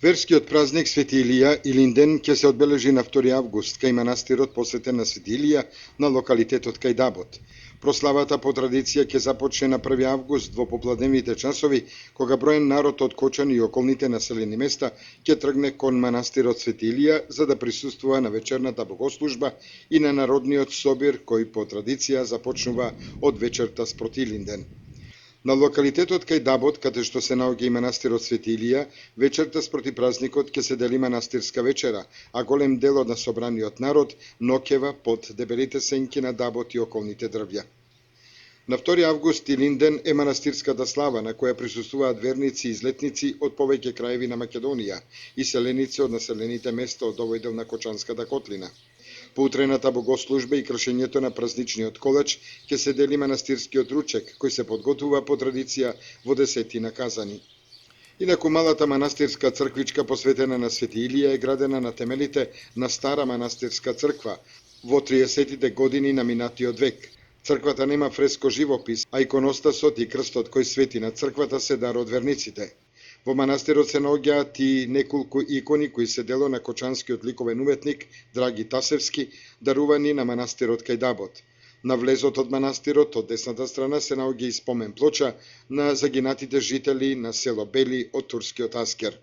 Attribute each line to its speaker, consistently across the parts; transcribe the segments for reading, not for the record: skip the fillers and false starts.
Speaker 1: Верскиот празник Свети Илија Илинден ќе се одбележи на 2 август кај манастирот посветен на Свети Илија на локалитетот кај Дабот. Прославата по традиција ќе започне на 1 август во попладневните часови, кога броен народ од Кочани и околните населени места ќе тргне кон манастирот Свети Илија за да присуствува на вечерната богослужба и на народниот собир кој по традиција започнува од вечерта спроти Илинден. На локалитетот кај Дабот, каде што се наоѓа и манастирот Свети Илија, вечерта спроти празникот ќе се дели манастирска вечера, а голем дел од собраниот народ ноќева под дебелите сенки на Дабот и околните дрвја. На 2 август Илинден е манастирската слава на која присуствуваат верници и излетници од повеќе краеви на Македонија и селеници од населените места од овој дел на Кочанската котлина. По утрената богослужба и кршењето на празничниот колач ќе се дели манастирскиот ручек, кој се подготвува по традиција во 10 казани. Инаку малата манастирска црквичка посветена на Свети Илија е градена на темелите на стара манастирска црква во 30-тите години на минатиот век. Црквата нема фреско живопис, а иконостасот и крстот кој свети на црквата се дар од верниците. Во манастирот се наоѓаат и неколку икони кои се дело на кочанскиот ликовен уметник Драги Тасевски, дарувани на манастирот кај Дабот. На влезот од манастирот од десната страна се наоѓа и спомен плоча на загинатите жители на село Бели од турскиот аскер.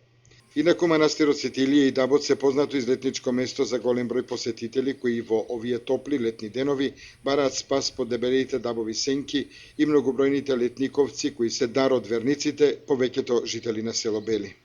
Speaker 1: Инаку манастирот Свети Илија и Дабот се познато излетничко место за голем број посетители кои во овие топли летни денови бараат спас под дебелите дабови сенки и многобројните летниковци кои се дар од верниците, повеќето жители на село Бели.